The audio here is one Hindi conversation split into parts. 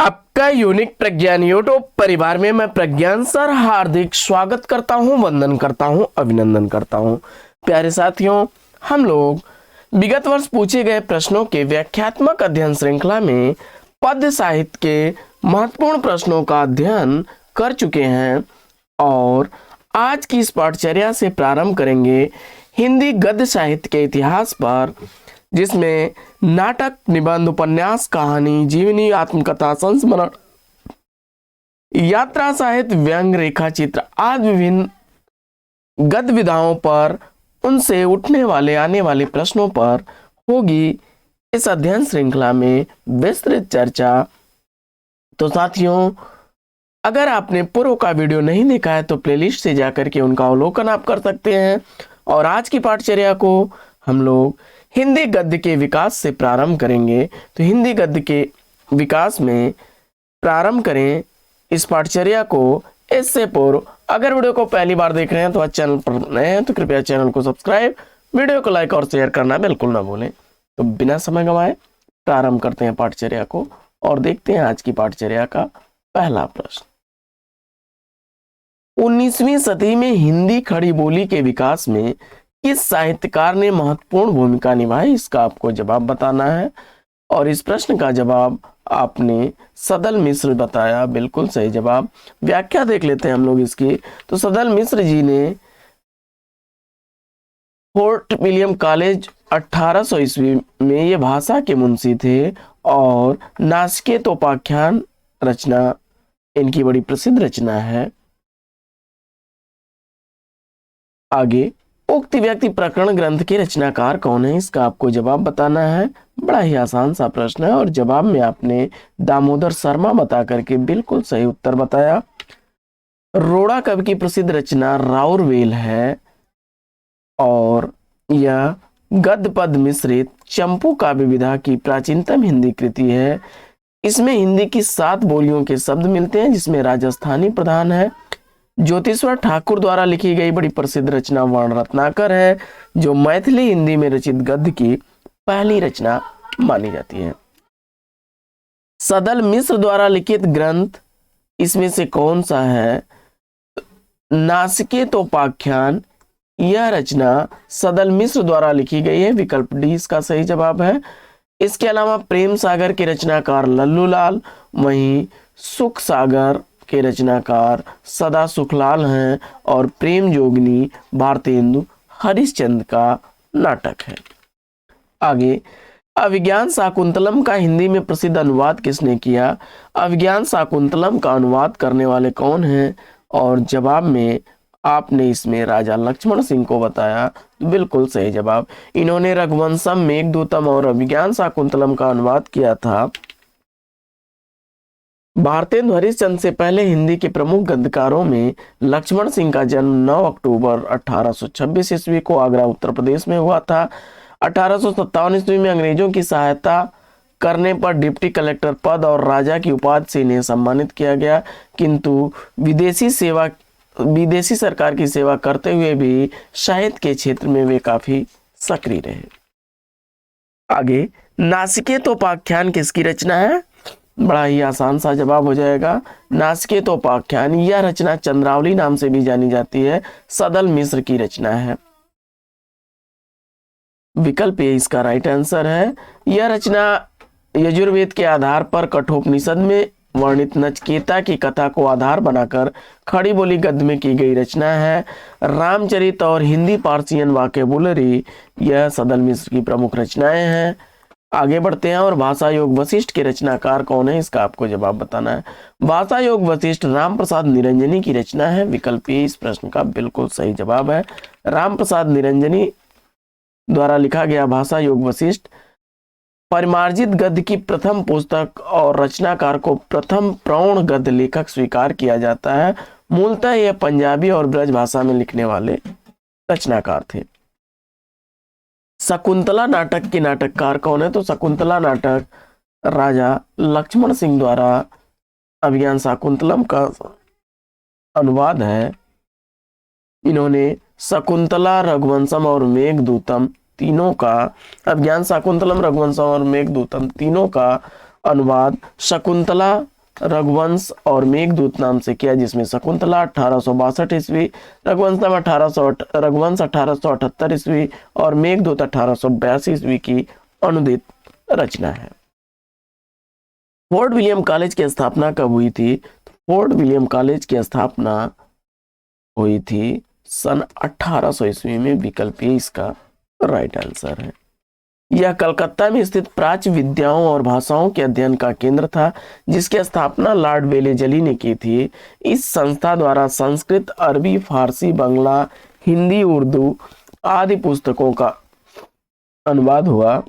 आपका यूनिक प्रज्ञान यूट्यूब परिवार में मैं प्रज्ञान सर हार्दिक स्वागत करता हूं, वंदन करता हूं, अभिनंदन करता हूं। प्यारे साथियों, हम लोग विगत वर्ष पूछे गए प्रश्नों के व्याख्यात्मक अध्ययन श्रृंखला में पद्य साहित्य के महत्वपूर्ण प्रश्नों का अध्ययन कर चुके हैं और आज की इस पाठचर्या से प्रारंभ करेंगे हिंदी गद्य साहित्य के इतिहास पर, जिसमें नाटक, निबंध, उपन्यास, कहानी, जीवनी, आत्मकथा, संस्मरण, यात्रा साहित्य, व्यंग, रेखा चित्र आदि विभिन्न गद्य विधाओं पर, उनसे उठने वाले आने वाले प्रश्नों पर होगी इस अध्ययन श्रृंखला में विस्तृत चर्चा। तो साथियों, अगर आपने पूर्व का वीडियो नहीं देखा है तो प्लेलिस्ट से जाकर के उनका अवलोकन आप कर सकते हैं। और आज की पाठचर्या को हम लोग हिंदी गद्य के विकास से प्रारंभ करेंगे। तो हिंदी गद्य के विकास में प्रारंभ करें इस पाठचर्या को। इससे पूर्व अगर वीडियो को पहली बार देख रहे हैं तो आज चैनल पर नए हैं तो कृपया चैनल को सब्सक्राइब, वीडियो को लाइक और शेयर करना बिल्कुल ना भूलें। तो बिना समय गंवाए प्रारंभ करते हैं पाठचर्या को और देखते हैं आज की पाठचर्या का पहला प्रश्न। 19वीं सदी में हिंदी खड़ी बोली के विकास में किस साहित्यकार ने महत्वपूर्ण भूमिका निभाई, इसका आपको जवाब बताना है। और इस प्रश्न का जवाब आपने सदल मिश्र बताया, बिल्कुल सही जवाब। व्याख्या देख लेते हैं हम लोग इसकी। तो सदल मिश्र जी ने फोर्ट विलियम कॉलेज 1800 ईस्वी में ये भाषा के मुंशी थे और नासिकेतोपाख्यान रचना इनकी बड़ी प्रसिद्ध रचना है। आगे, उक्त व्यक्ति प्रकरण ग्रंथ के रचनाकार कौन है, इसका आपको जवाब बताना है। बड़ा ही आसान सा प्रश्न है और जवाब में आपने दामोदर शर्मा बता करके बिल्कुल सही उत्तर बताया। रोड़ा कवि की प्रसिद्ध रचना राउरवेल है और यह गद्य पद मिश्रित चंपू काव्य विधा की प्राचीनतम हिंदी कृति है। इसमें हिंदी की 7 बोलियों के शब्द मिलते हैं, जिसमें राजस्थानी प्रधान है। ज्योतिश्वर ठाकुर द्वारा लिखी गई बड़ी प्रसिद्ध रचना वर्ण रत्नाकर है, जो मैथिली हिंदी में रचित गद्य की पहली रचना मानी जाती है। सदल मिश्र द्वारा लिखित ग्रंथ इसमें से कौन सा है? नासिकेतोपाख्यान, यह रचना सदल मिश्र द्वारा लिखी गई है। विकल्प डी इसका सही जवाब है। इसके अलावा प्रेम सागर के रचनाकार लल्लूलाल, वहीं सुख सागर के रचनाकार सदा सुखलाल हैं और प्रेम जोगिनी भारतेंदु हरिश्चंद्र का नाटक है। आगे, अभिज्ञान शाकुंतलम का हिंदी में प्रसिद्ध अनुवाद किसने किया? अभिज्ञान शाकुंतलम का अनुवाद करने वाले कौन हैं? और जवाब में आपने इसमें राजा लक्ष्मण सिंह को बताया, बिल्कुल सही जवाब। इन्होंने रघुवंशम, मेघदूतम और अभिज्ञान शाकुंतलम का अनुवाद किया था। भारतेंदु हरिश्चंद्र से पहले हिंदी के प्रमुख गद्यकारों में लक्ष्मण सिंह का जन्म 9 अक्टूबर 1826 ईस्वी को आगरा उत्तर प्रदेश में हुआ था। 1857 ईस्वी में अंग्रेजों की सहायता करने पर डिप्टी कलेक्टर पद और राजा की उपाधि से इन्हें सम्मानित किया गया, किंतु विदेशी सरकार की सेवा करते हुए भी साहित्य के क्षेत्र में वे काफी सक्रिय रहे। आगे, नासिकेतोपाख्यान किसकी रचना है? बड़ा ही आसान सा जवाब हो जाएगा। नासिकेतोपाख्यान, यह रचना चंद्रावली नाम से भी जानी जाती है, सदल मिश्र की रचना है। विकल्प ए इसका राइट आंसर है। यह रचना यजुर्वेद के आधार पर कठोपनिषद में वर्णित नचकेता की कथा को आधार बनाकर खड़ी बोली गद्य में की गई रचना है। रामचरित और हिंदी पार्सियन वोकैबुलरी, यह सदल मिश्र की प्रमुख रचनाएं हैं। आगे बढ़ते हैं और भाषा योग वशिष्ठ के रचनाकार कौन है, इसका आपको जवाब बताना है। भाषा योग वशिष्ठ राम प्रसाद निरंजनी की रचना है। विकल्प ए इस प्रश्न का बिल्कुल सही जवाब है। राम प्रसाद निरंजनी द्वारा लिखा गया भाषा योग वशिष्ठ परिमार्जित गद्य की प्रथम पुस्तक और रचनाकार को प्रथम प्रौढ़ गद्य लेखक स्वीकार किया जाता है। मूलतः यह पंजाबी और ब्रज भाषा में लिखने वाले रचनाकार थे। शकुंतला नाटक के नाटककार कौन है? तो शकुंतला नाटक राजा लक्ष्मण सिंह द्वारा अभिज्ञान शाकुंतलम का अनुवाद है। इन्होंने शकुंतला, रघुवंशम और मेघदूतम तीनों का, अभिज्ञान शाकुंतलम, रघुवंशम और मेघदूतम तीनों का अनुवाद शकुंतला रघुवंश और मेघदूत नाम से किया, जिसमें शकुंतला 1862 ईस्वी, रघुवंश 1878 ईस्वी और मेघदूत 1882 ईस्वी की अनुदित रचना है। फोर्ट विलियम कॉलेज की स्थापना कब हुई थी? फोर्ट विलियम कॉलेज की स्थापना हुई थी सन 1800 ईस्वी में। विकल्प ए इसका राइट आंसर है। यह कलकत्ता में स्थित प्राच्य विद्याओं और भाषाओं के अध्ययन का केंद्र था, जिसकी स्थापना लॉर्ड वेलेजली ने की थी। इस संस्था द्वारा संस्कृत, अरबी, फारसी, बांग्ला, हिंदी, उर्दू आदि पुस्तकों का अनुवाद हुआ।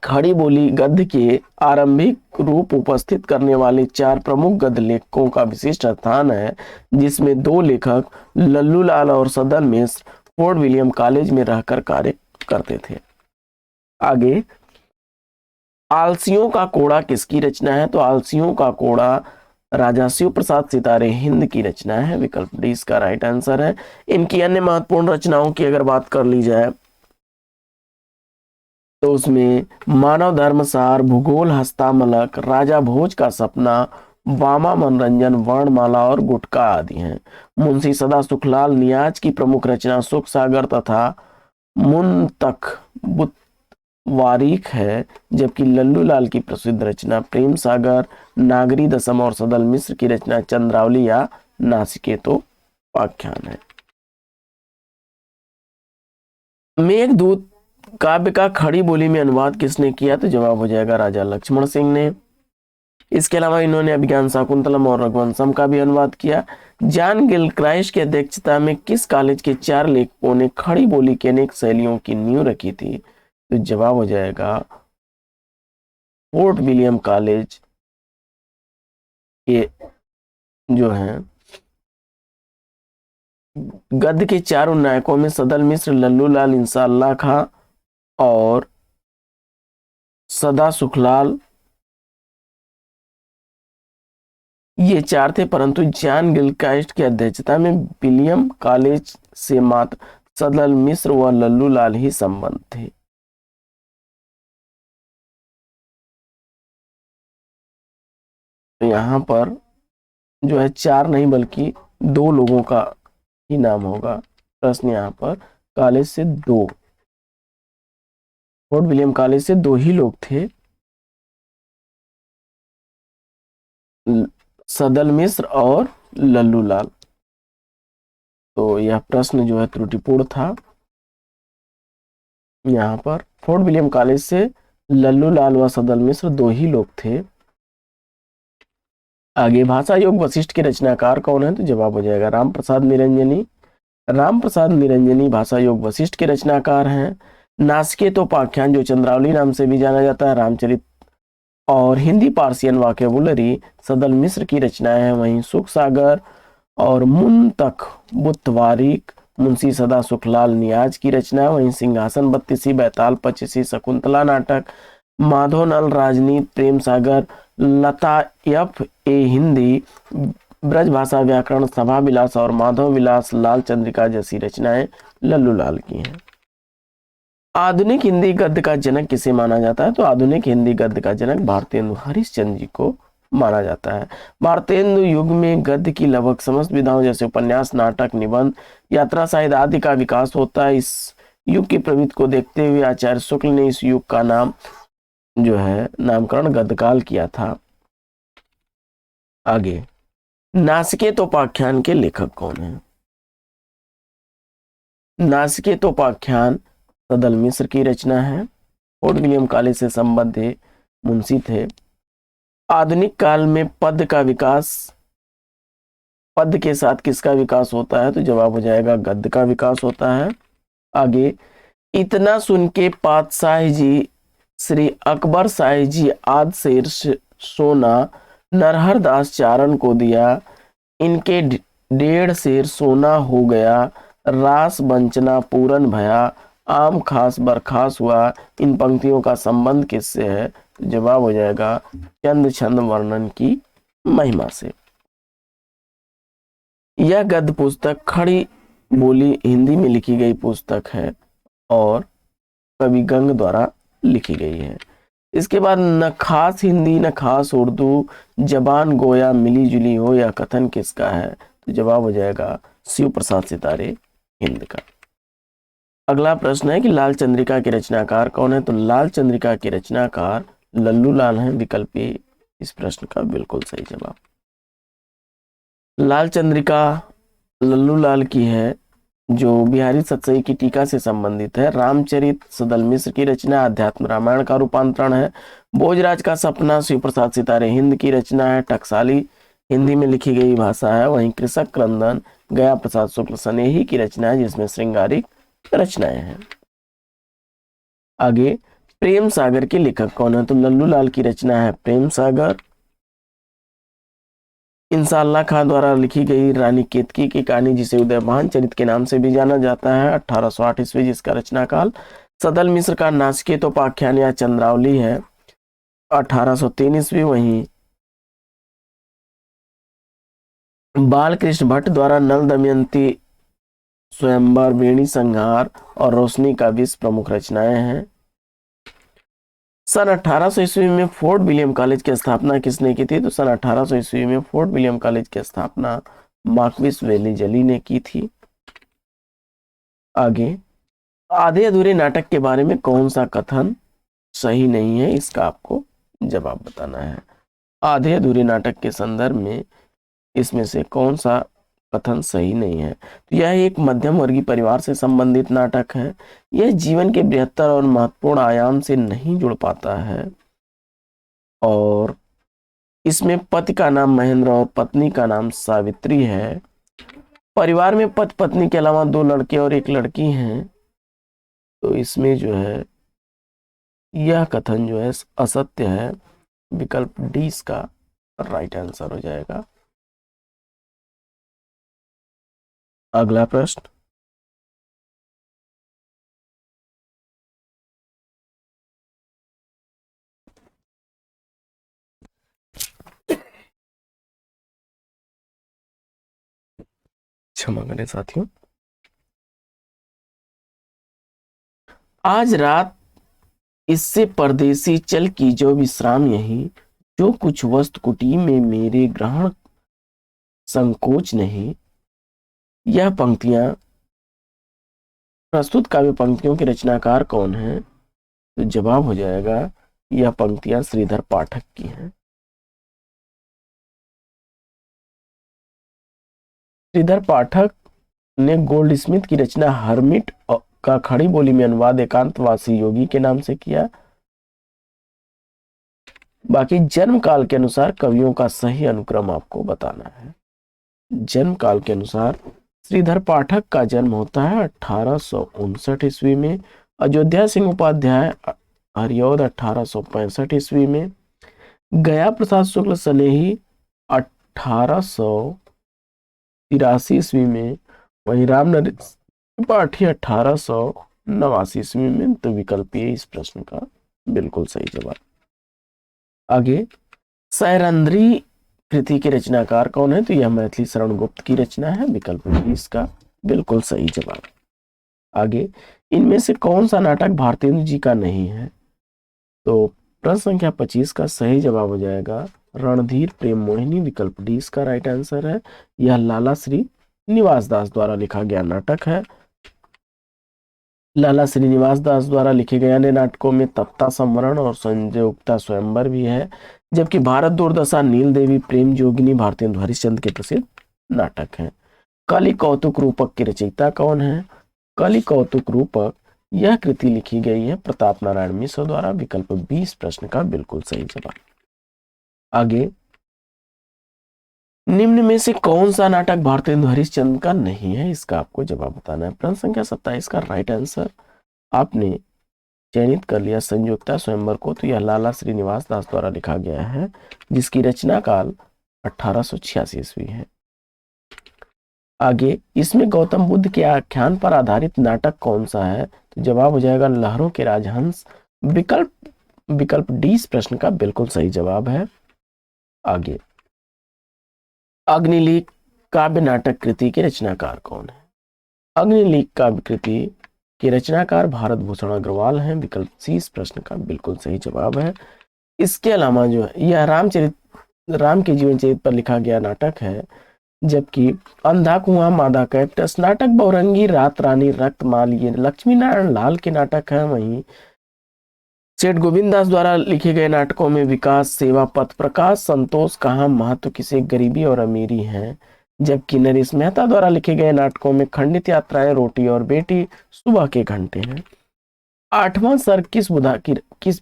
खड़ी बोली गद्य के आरंभिक रूप उपस्थित करने वाले 4 प्रमुख गद्य लेखकों का विशिष्ट स्थान है, जिसमें 2 लेखक लल्लूलाल और सदल मिश्र फोर्ट विलियम कॉलेज में रहकर कार्य करते थे। आगे, आलसियों का कोड़ा किसकी रचना है? तो आलसियों का कोड़ा राजा शिव प्रसाद सितारे हिंद की रचना है। विकल्प डी इसका राइट आंसर है। इनकी अन्य महत्वपूर्ण रचनाओं की अगर बात कर ली जाए तो उसमें मानव धर्म सार, भूगोल हस्तामलक, राजा भोज का सपना, वामा मनोरंजन, वर्णमाला और गुटका आदि हैं। मुंशी सदा सुखलाल नियाज की प्रमुख रचना सुख सागर तथा मुंतख वारीख है, जबकि लल्लूलाल की प्रसिद्ध रचना प्रेम सागर, नागरी दशम और सदल मिश्र की रचना चंद्रावली या नासिकेतोपाख्यान है। मेघदूत काव्य का खड़ी बोली में अनुवाद किसने किया? तो जवाब हो जाएगा राजा लक्ष्मण सिंह ने। इसके अलावा इन्होंने अभिज्ञान शाकुंतलम और रघुवंशम का भी अनुवाद किया। जॉन गिलक्राइस्ट की अध्यक्षता में किस कॉलेज के 4 लेखकों ने खड़ी बोली की अनेक शैलियों की नींव रखी थी? तो जवाब हो जाएगा फोर्ट विलियम कॉलेज के जो है गद्य के 4 नायकों में सदल मिश्र, लल्लूलाल, इंशाअल्लाह खां और सदा सुखलाल, ये 4 थे। परंतु जॉन गिलक्राइस्ट की अध्यक्षता में विलियम कॉलेज से मात्र सदल मिश्र व लल्लूलाल ही संबंध थे। तो यहां पर जो है 4 नहीं बल्कि 2 लोगों का ही नाम होगा। प्रश्न यहाँ पर कॉलेज से 2, फोर्ट विलियम कॉलेज से 2 ही लोग थे, सदल मिश्र और लल्लूलाल। तो यह प्रश्न जो है त्रुटिपूर्ण था। यहाँ पर फोर्ट विलियम कॉलेज से लल्लूलाल व सदल मिश्र 2 ही लोग थे। आगे, भाषा योग वशिष्ठ के रचनाकार कौन है? तो जवाब हो जाएगा राम प्रसाद निरंजनी। राम प्रसाद निरंजनी भाषा योग वशिष्ठ के रचनाकार हैं। नासिकेतोपाख्यान जो चंद्रावली नाम से भी जाना जाता है, रामचरित और हिंदी पार्सियन वाकेबुलरी सदल मिश्र की रचनाएं हैं। वहीं सुख सागर और मुंतख बुतवारिक मुंशी सदा सुखलाल नियाज की रचना है। वहीं सिंहासन बत्तीसी, बैताल पच्चीसी, शकुंतला नाटक, माधवनल राजनीति, प्रेम सागर, लतायफ ए हिंदी, ब्रजभाषा व्याकरण, सभा विलास और माधव विलास लाल चंद्रिका जैसी रचनाएं लल्लूलाल की हैं। आधुनिक हिंदी गद्य का जनक किसे माना जाता है? तो आधुनिक हिंदी गद्य का जनक भारतेंदु हरिश्चंद्र जी को माना जाता है। भारतेंदु युग में गद्य की लगभग समस्त विधाओं जैसे उपन्यास, नाटक, निबंध, यात्रा साहित्य आदि का विकास होता है। इस युग की प्रवृत्ति को देखते हुए आचार्य शुक्ल ने इस युग का नाम जो है नामकरण गद्यकाल किया था। आगे, नासिकेतोपाख्यान के लेखक कौन है? नासिकेतोपाख्यान सदल मिश्र की रचना है। फोर्ट विलियम कॉलेज से संबंधित मुंशी थे। आधुनिक काल में पद का विकास, पद के साथ किसका विकास होता है? तो जवाब हो जाएगा गद्य का विकास होता है। आगे, इतना सुन के पातशाह जी श्री अकबर शाही जी आद शेर सोना नरहर दास चारण को दिया, इनके 1.5 शेर सोना हो गया, रास बंचना पूरन भया, आम खास बरखास हुआ। इन पंक्तियों का संबंध किससे है? तो जवाब हो जाएगा चंद छंद वर्णन की महिमा से। यह गद्य पुस्तक खड़ी बोली हिंदी में लिखी गई पुस्तक है और कवि गंग द्वारा लिखी गई है। इसके बाद न खास हिंदी न खास उर्दू, जबान गोया मिली जुली हो, या कथन किसका है? तो जवाब हो जाएगा शिव प्रसाद सितारे हिंद का। अगला प्रश्न है कि लाल चंद्रिका के रचनाकार कौन है? तो लाल चंद्रिका के रचनाकार लल्लू लाल हैं। विकल्प ए इस प्रश्न का बिल्कुल सही जवाब। लाल चंद्रिका लल्लू लाल की है, जो बिहारी सतसई की टीका से संबंधित है। रामचरित सदल मिश्र की रचना, अध्यात्म रामायण का रूपांतरण है। भोजराज का सपना शिव प्रसाद सितारे हिंद की रचना है। टकसाली हिंदी में लिखी गई भाषा है। वहीं कृषक क्रंदन गया प्रसाद शुक्ल सनेही की रचना है, जिसमें श्रृंगारिक रचनाएं हैं। आगे प्रेम सागर के लेखक कौन है? तो लल्लू लाल की रचना है प्रेम सागर। इंसाल्लाह खां द्वारा लिखी गई रानी केतकी की कहानी, जिसे उदयभान चरित के नाम से भी जाना जाता है, 1808 ईस्वी, जिसका रचनाकाल सदल मिश्र का नाचिकेतोपाख्यान या चंद्रावली है, 1803 ईस्वी। वहीं बाल कृष्ण भट्ट द्वारा नल दमयंती, स्वयंवर, वेणी संहार और रोशनी का विष प्रमुख रचनाएं हैं। सन 1800 ईस्वी में फोर्ट विलियम कॉलेज की स्थापना किसने की थी? तो सन 1800 ईस्वी में फोर्ट विलियम कॉलेज की स्थापना मार्क्विस वेली जली ने की थी। आगे आधे अधूरे नाटक के बारे में कौन सा कथन सही नहीं है? इसका आपको जवाब बताना है। आधे अधूरे नाटक के संदर्भ में इसमें से कौन सा कथन सही नहीं है? तो यह एक मध्यम वर्गीय परिवार से संबंधित नाटक है। यह जीवन के बृहत्तर और महत्वपूर्ण आयाम से नहीं जुड़ पाता है, और इसमें पति का नाम महेंद्र और पत्नी का नाम सावित्री है। परिवार में पति पत्नी के अलावा 2 लड़के और 1 लड़की हैं। तो इसमें जो है यह कथन जो है असत्य है। विकल्प डी इसका राइट आंसर हो जाएगा। अगला प्रश्न, क्षमा करें साथियों। आज रात इससे परदेसी चल की जो विश्राम यही, जो कुछ वस्तु कुटी में मेरे ग्रहण संकोच नहीं। यह पंक्तियां, प्रस्तुत काव्य पंक्तियों के रचनाकार कौन है? तो जवाब हो जाएगा यह पंक्तियां श्रीधर पाठक की हैं। श्रीधर पाठक ने गोल्ड स्मिथ की रचना हर्मिट का खड़ी बोली में अनुवाद एकांतवासी योगी के नाम से किया। बाकी जन्म काल के अनुसार कवियों का सही अनुक्रम आपको बताना है। जन्म काल के अनुसार श्रीधर पाठक का जन्म होता है 1859 ईस्वी में। अयोध्या सिंह उपाध्याय हरिऔध 1865 ईस्वी में। गया प्रसाद शुक्ल सनेही 1883 ईस्वी में। वहीं राम नरेश त्रिपाठी 1889 ईस्वी में। तो विकल्प ए इस प्रश्न का बिल्कुल सही जवाब। आगे सैरंध्री कृति के रचनाकार कौन है? तो यह मैथिली शरण गुप्त की रचना है। विकल्प बी इसका बिल्कुल सही जवाब। आगे इनमें से कौन सा नाटक भारतेंदु जी का नहीं है? तो प्रश्न संख्या 25 का सही जवाब हो जाएगा रणधीर प्रेम मोहिनी। विकल्प डी इसका राइट आंसर है। यह लाला श्री निवास दास द्वारा लिखा गया नाटक है। लाला श्रीनिवास दास द्वारा लिखे गए अन्य नाटकों में तप्ता संवरण और संयोक्ता स्वयंवर भी है, जबकि भारत दुर्दशा, नील देवी, प्रेम जोगिनी भारतेंदु हरिश्चंद्र के प्रसिद्ध नाटक हैं। कलि कौतुक रूपक के रचयिता कौन है? कलि कौतुक रूपक यह कृति लिखी गई है प्रताप नारायण मिश्र द्वारा। विकल्प 20 प्रश्न का बिल्कुल सही जवाब। आगे निम्न में से कौन सा नाटक भारतेंदु हरिश्चंद्र का नहीं है? इसका आपको जवाब बताना है। प्रश्न संख्या 27 का राइट आंसर आपने चयनित कर लिया संयोक्ता स्वयंवर को। तो यह लाला श्रीनिवास दास द्वारा लिखा गया है, जिसकी रचना काल 1886 ईस्वी है। आगे इसमें गौतम बुद्ध के आख्यान पर आधारित नाटक कौन सा है? तो जवाब हो जाएगा लहरों के राजहंस। विकल्प डी इस प्रश्न का बिल्कुल सही जवाब है। आगे अग्निलीक काव्य नाटक कृति के रचनाकार कौन है? अग्निलीक काव्य कृति के रचनाकार भारत भूषण अग्रवाल हैं। विकल्प सी इस प्रश्न का बिल्कुल सही जवाब है। इसके अलावा जो है यह राम के जीवन चरित्र पर लिखा गया नाटक है, जबकि अंधा कुआं, मादा कैक्टस नाटक, बहुरंगी, रात रानी, रक्तमाल ये लक्ष्मी नारायण लाल के नाटक है। वहीं सेठ गोविंद दास द्वारा लिखे गए नाटकों में विकास, सेवा, पथ प्रकाश, संतोष, कहाँ, महत्व किसे, गरीबी और अमीरी हैं। जबकि नरेश मेहता द्वारा लिखे गए नाटकों में खंडित यात्राएं, रोटी और बेटी, सुबह के घंटे हैं। आठवां सर्ग किस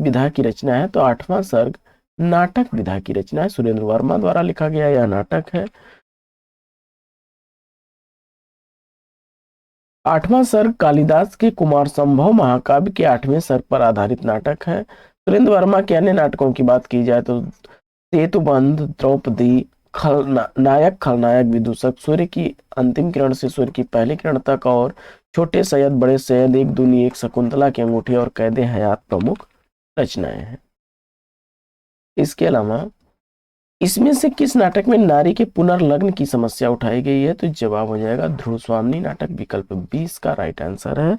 विधा की रचना है? तो आठवां सर्ग नाटक विधा की रचना है। सुरेंद्र वर्मा द्वारा लिखा गया यह नाटक है। आठवां सर्ग कालिदास के कुमार संभव महाकाव्य के 8वें सर्ग पर आधारित नाटक है। सुरेंद्र वर्मा के अन्य नाटकों की बात की जाए तो सेतुबंध, द्रौपदी, नायक खलनायक, विदूषक, सूर्य की अंतिम किरण से सूर्य की पहली किरण तक और छोटे सैयद, बड़े सैयद, एक दूनी एक, शकुंतला की अंगूठी और कैदे हयात प्रमुख रचनाएं हैं। इसके अलावा इसमें से किस नाटक में नारी के पुनर्लग्न की समस्या उठाई गई है? तो जवाब हो जाएगा ध्रुव स्वामिनी नाटक। विकल्प 20 का राइट आंसर है।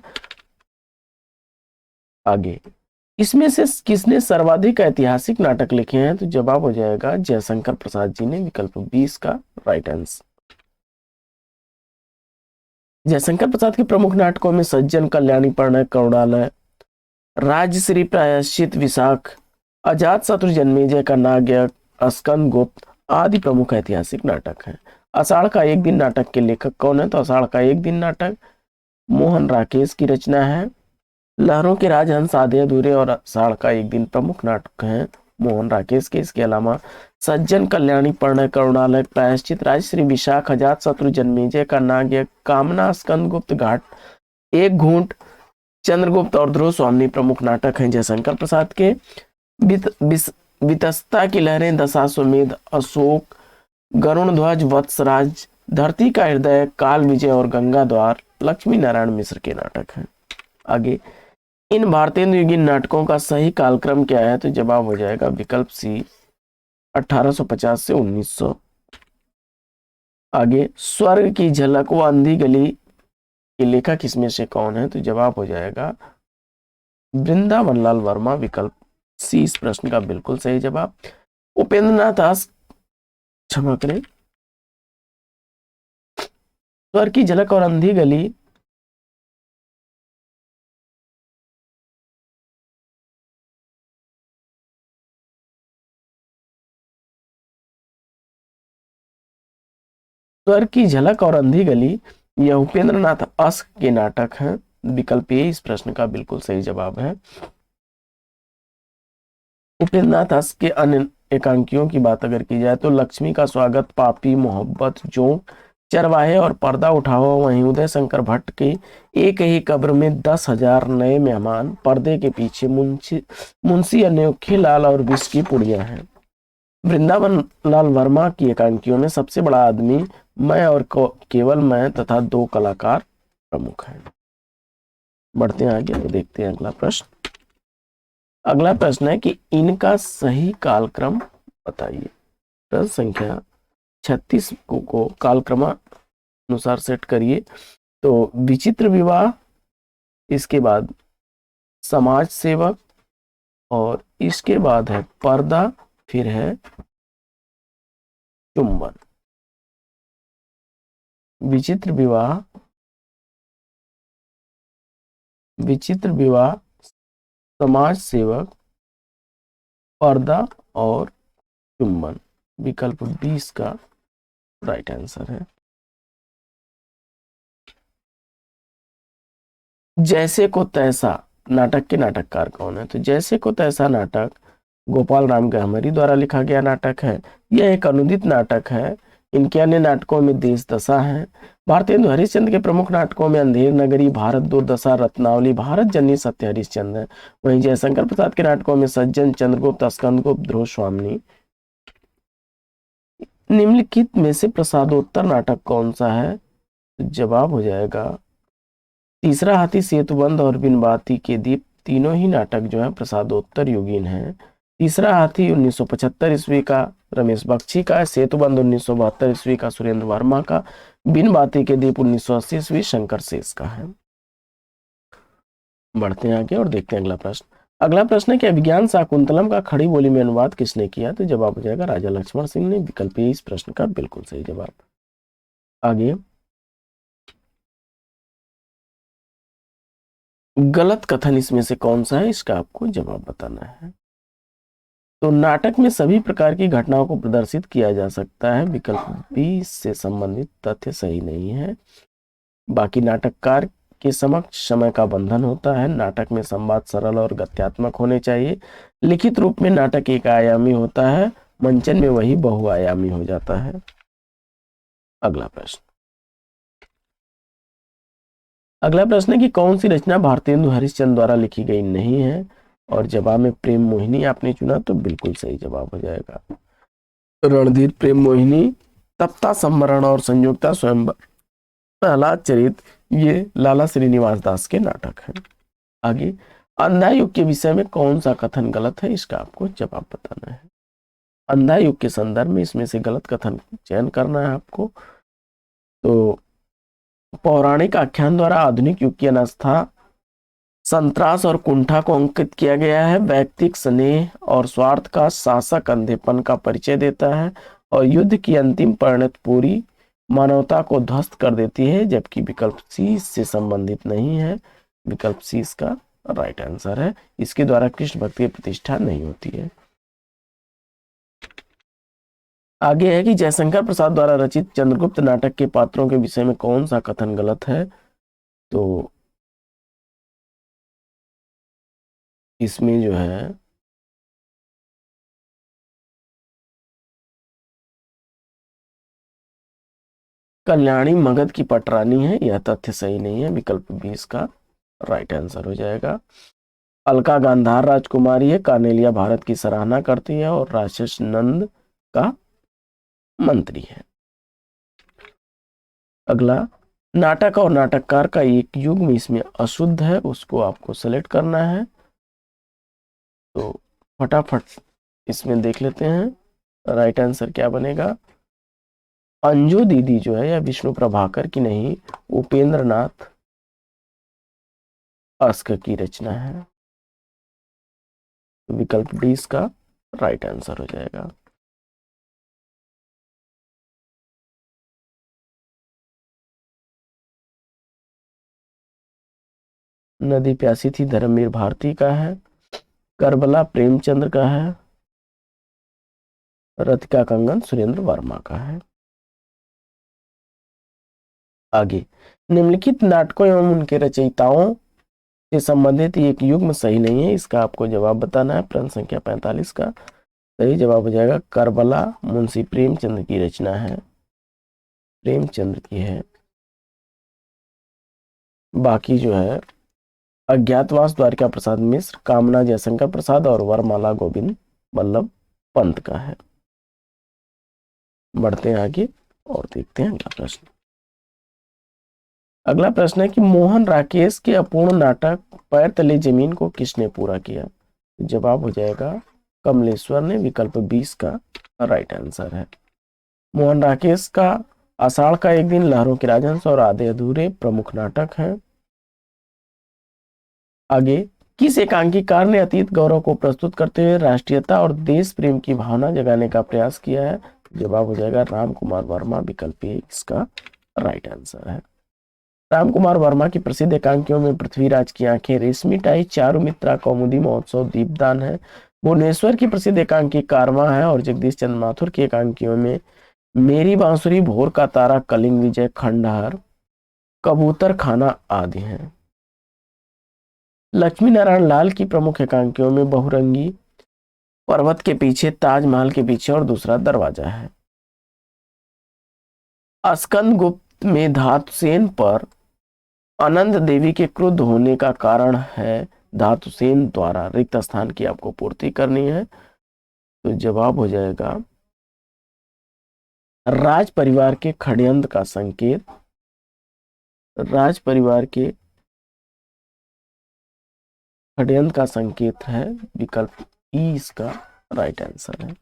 आगे इसमें से किसने सर्वाधिक ऐतिहासिक नाटक लिखे हैं? तो जवाब हो जाएगा जयशंकर प्रसाद जी ने। विकल्प 20 का राइट आंसर। जयशंकर प्रसाद के प्रमुख नाटकों में सज्जन, कल्याणी, प्रणय, करुणालय, राजश्री, प्रायश्चित, विशाख, अजात शत्रु, जन्मेजय का नागयज्ञ, स्कंद गुप्त आदि प्रमुख ऐतिहासिक नाटक हैं। आषाढ़ का एक दिन नाटक के लेखक कौन है? तो आषाढ़ का एक दिन नाटक मोहन राकेश की रचना है। लहरों के राजहंस, आधे अधूरे और आषाढ़ का एक दिन प्रमुख नाटक हैं मोहन राकेश के। इसके अलावा सज्जन, कल्याणी, प्रणय, करुणालय, प्रायश्चित, राजश्री, विशाख, अजात शत्रु, जन्मेजय का नागयज्ञ, कामना, स्कंद गुप्त, घाट, एक घूंट, चंद्रगुप्त और ध्रुव स्वामिनी प्रमुख नाटक हैं जयशंकर प्रसाद के। वितस्ता की लहरें, दशाश्वमेध, अशोक, गरुण ध्वज, वत्सराज, धरती का हृदय, काल विजय और गंगा द्वार लक्ष्मी नारायण मिश्र के नाटक हैं। आगे इन भारतेंदु युगीन नाटकों का सही कालक्रम क्या है? तो जवाब हो जाएगा विकल्प सी 1850 से 1900। आगे स्वर्ग की झलक व अंधी गली के लेखक इसमें से कौन है? तो जवाब हो जाएगा वृंदावन लाल वर्मा। विकल्प सी इस प्रश्न का बिल्कुल सही जवाब। उपेंद्र नाथ दास, क्षमा करें, स्वर्ग की झलक और अंधी गली स्वर्ग की झलक और अंधी गली यह उपेंद्र नाथ अस्क के नाटक हैं। विकल्प ए इस प्रश्न का बिल्कुल सही जवाब है। उपेंद्र नाथ अस्क के अन्य एकांकियों की बात अगर की जाए तो लक्ष्मी का स्वागत, पापी, मोहब्बत, जोंक, चरवाहे और पर्दा उठाओ। वहीं उदय शंकर भट्ट के एक ही कब्र में 10,000 नए मेहमान, पर्दे के पीछे मुंशी अनोखे लाल और विष की पुड़िया हैं। वृंदावन लाल वर्मा की एकांकियों में सबसे बड़ा आदमी, मैं और केवल मैं तथा 2 कलाकार प्रमुख हैं। बढ़ते हैं आगे तो देखते हैं अगला प्रश्न। अगला प्रश्न है कि इनका सही कालक्रम बताइए। प्रश्न संख्या 36 को कालक्रमानुसार सेट करिए। तो विचित्र विवाह, इसके बाद समाज सेवक और इसके बाद है पर्दा, फिर है चुंबन। विचित्र विवाह, समाज सेवक, पर्दा और चुंबन। विकल्प 20 का राइट आंसर है। जैसे को तैसा नाटक के नाटककार कौन है? तो जैसे को तैसा नाटक गोपाल राम गहमरी द्वारा लिखा गया नाटक है। यह एक अनुदित नाटक है। इनके अन्य नाटकों में देश दशा है। भारतेंदु हरिश्चंद्र के प्रमुख नाटकों में अंधेर नगरी, भारत दुर्दशा, रत्नावली, भारत जननी, सत्य हरिश्चंद्र है। वहीं जयशंकर प्रसाद के नाटकों में सज्जन, चंद्रगुप्त, स्कंदगुप्त, ध्रुव स्वामिनी। निम्नलिखित में से प्रसादोत्तर नाटक कौन सा है? तो जवाब हो जाएगा तीसरा हाथी, सेतुबंध और बिन बाती के दीप। तीनों ही नाटक जो है प्रसादोत्तर युगीन है। तीसरा हाथी 1975 ईस्वी का रमेश बख्शी का है। सेतुबंध 1972 ईस्वी का सुरेंद्र वर्मा का। बिन बाती के दीप 1980 ईस्वी शंकर शेष का है। बढ़ते हैं आगे और देखते हैं अगला प्रश्न। अगला प्रश्न है कि अभिज्ञान शाकुंतलम का खड़ी बोली में अनुवाद किसने किया? तो जवाब हो जाएगा राजा लक्ष्मण सिंह ने। विकल्प ए इस प्रश्न का बिल्कुल सही जवाब। आगे, गलत कथन इसमें से कौन सा है, इसका आपको जवाब बताना है। तो नाटक में सभी प्रकार की घटनाओं को प्रदर्शित किया जा सकता है। विकल्प बी से संबंधित तथ्य सही नहीं है। बाकी नाटककार के समक्ष समय का बंधन होता है। नाटक में संवाद सरल और गत्यात्मक होने चाहिए। लिखित रूप में नाटक एक आयामी होता है, मंचन में वही बहुआयामी हो जाता है। अगला प्रश्न। अगला प्रश्न है कि कौन सी रचना भारतेंदु हरिश्चंद्र द्वारा लिखी गई नहीं है? और जवाब में प्रेम मोहिनी आपने चुना, तो बिल्कुल सही जवाब हो जाएगा। रणधीर प्रेम मोहिनी, तप्ता संवरण और संयुक्ता स्वयंवर, प्रहलाद चरित, ये लाला श्रीनिवास दास के नाटक हैं। आगे, अंधा युग के विषय में कौन सा कथन गलत है, इसका आपको जवाब बताना है। अंधा युग के संदर्भ में इसमें से गलत कथन चयन करना है आपको। तो पौराणिक आख्यान द्वारा आधुनिक युग की अनास्था, संत्रास और कुंठा को अंकित किया गया है। वैयक्तिक स्नेह और स्वार्थ का शासक अंधेपन का परिचय देता है और युद्ध की अंतिम परिणति पूरी मानवता को ध्वस्त कर देती है। जबकि विकल्प सी से संबंधित नहीं है। विकल्प सी इसका राइट आंसर है। इसके द्वारा कृष्ण भक्ति की प्रतिष्ठा नहीं होती है। आगे है कि जयशंकर प्रसाद द्वारा रचित चंद्रगुप्त नाटक के पात्रों के विषय में कौन सा कथन गलत है? तो इसमें जो है कल्याणी मगध की पटरानी है, यह तथ्य सही नहीं है। विकल्प बी इसका राइट आंसर हो जाएगा। अलका गांधार राजकुमारी है, कार्नेलिया भारत की सराहना करती है और राक्षस नंद का मंत्री है। अगला, नाटक और नाटककार का एक युग्म इसमें अशुद्ध है, उसको आपको सेलेक्ट करना है। तो फटाफट इसमें देख लेते हैं राइट आंसर क्या बनेगा। अंजू दीदी जो है यह विष्णु प्रभाकर की नहीं, उपेंद्र नाथ अस्क की रचना है। विकल्प डी इसका राइट आंसर हो जाएगा। नदी प्यासी थी धर्मवीर भारती का है। करबला प्रेमचंद्र का है। रथ का कंगन सुरेंद्र वर्मा का है। आगे, निम्नलिखित नाटकों एवं उनके रचयिताओं से संबंधित एक युग्म सही नहीं है, इसका आपको जवाब बताना है। प्रश्न संख्या 45 का सही जवाब हो जाएगा करबला मुंशी प्रेमचंद्र की रचना है, प्रेमचंद्र की है। बाकी जो है अज्ञातवास द्वारिका प्रसाद मिश्र, कामना जयशंकर प्रसाद और वरमाला गोविंद वल्लभ पंत का है। बढ़ते हैं आगे और देखते हैं अगला प्रश्न। अगला प्रश्न है कि मोहन राकेश के अपूर्ण नाटक पैर तले जमीन को किसने पूरा किया? जवाब हो जाएगा कमलेश्वर ने। विकल्प 20 का राइट आंसर है। मोहन राकेश का आषाढ़ का एक दिन, लहरों के राजहंस और आधे अधूरे प्रमुख नाटक हैं। आगे, किस एकांकीकार ने अतीत गौरव को प्रस्तुत करते हुए राष्ट्रीयता और देश प्रेम की भावना जगाने का प्रयास किया है? जवाब हो जाएगा राम कुमार वर्मा। विकल्प ए इसका राइट आंसर है। राम कुमार वर्मा की प्रसिद्ध एकांकियों में पृथ्वीराज की आंखें, रेशमी टाई, चारुमित्रा, कौमुदी महोत्सव, दीपदान है। भुवनेश्वर की प्रसिद्ध एकांकी कारवां है और जगदीश चंद्र माथुर की एकांकियों में मेरी बांसुरी, भोर का तारा, कलिंग विजय, खंडहर, कबूतर खाना आदि हैं। लक्ष्मी नारायण लाल की प्रमुख एकांकियों में बहुरंगी, पर्वत के पीछे, ताजमहल के पीछे और दूसरा दरवाजा है। स्कंद गुप्त में धातुसेन पर आनंद देवी के क्रुद्ध होने का कारण है धातुसेन द्वारा रिक्त स्थान की आपको पूर्ति करनी है। तो जवाब हो जाएगा राज परिवार के षड्यंत्र का संकेत। राज परिवार के षड्यंत्र का संकेत है। विकल्प ई इसका राइट आंसर है।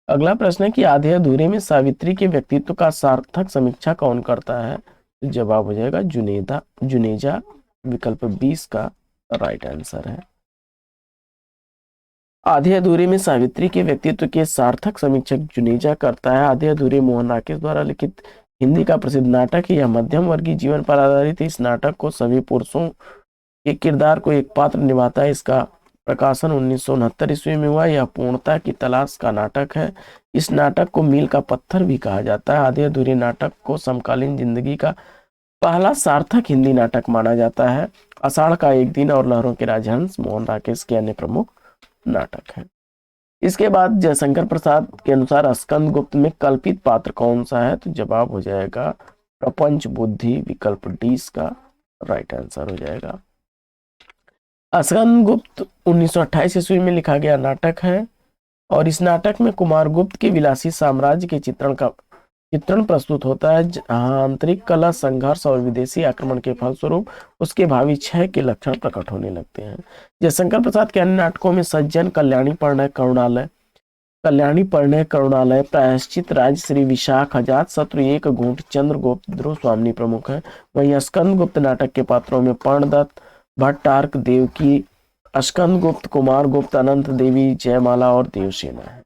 अगला प्रश्न है कि आधे अधूरे में सावित्री के व्यक्तित्व का सार्थक समीक्षा कौन करता है? तो जवाब हो जाएगा जुनेजा। विकल्प 20 का राइट आंसर है। आधे अधूरे में सावित्री के व्यक्तित्व के सार्थक समीक्षक जुनेजा करता है। आधे अधूरे मोहन राकेश द्वारा लिखित हिंदी का प्रसिद्ध नाटक है। यह मध्यम वर्गीय जीवन पर आधारित है। इस नाटक को सभी पुरुषों के किरदार को एक पात्र निभाता है। इसका प्रकाशन 1969 ईस्वी में हुआ। यह पूर्णता की तलाश का नाटक है। इस नाटक को मील का पत्थर भी कहा जाता है। आधे अधूरे नाटक को समकालीन जिंदगी का पहला सार्थक हिंदी नाटक माना जाता है। आषाढ़ का एक दिन और लहरों के राजहंस मोहन राकेश के अन्य प्रमुख नाटक है। इसके बाद जयशंकर प्रसाद के अनुसार स्कंद गुप्त में कल्पित पात्र कौन सा है? तो जवाब हो जाएगा प्रपंच बुद्धि। विकल्प 20 का राइट आंसर हो जाएगा। स्कंद गुप्त 1928 ईस्वी में लिखा गया नाटक है और इस नाटक में कुमार गुप्त के विलासी साम्राज्य के चित्रण प्रस्तुत होता है, जहां आंतरिक कलह, संघर्ष और विदेशी आक्रमण के फलस्वरूप उसके भावी क्षय के लक्षण प्रकट होने लगते हैं। जयशंकर प्रसाद के अन्य नाटकों में सज्जन, कल्याणी परिणय, करुणालय, प्रायश्चित, राजश्री, विशाख, अजात शत्रु, एक घूंट, चंद्रगुप्त, ध्रुव स्वामिनी प्रमुख है। वहीं स्कंद गुप्त नाटक के पात्रों में पर्णदत्त, भट्टार्क, देवकी, स्कंद गुप्त, कुमार गुप्त, अनंत देवी, जयमाला और देवसेना है।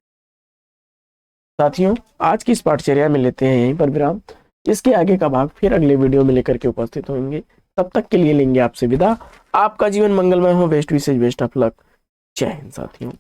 साथियों, आज की इस पाठचर्या में लेते हैं यहीं पर विराम। इसके आगे का भाग फिर अगले वीडियो में लेकर के उपस्थित होंगे। तब तक के लिए लेंगे आपसे विदा। आपका जीवन मंगलमय हो। बेस्ट विशेष, बेस्ट ऑफ लक। जय हिंद साथियों।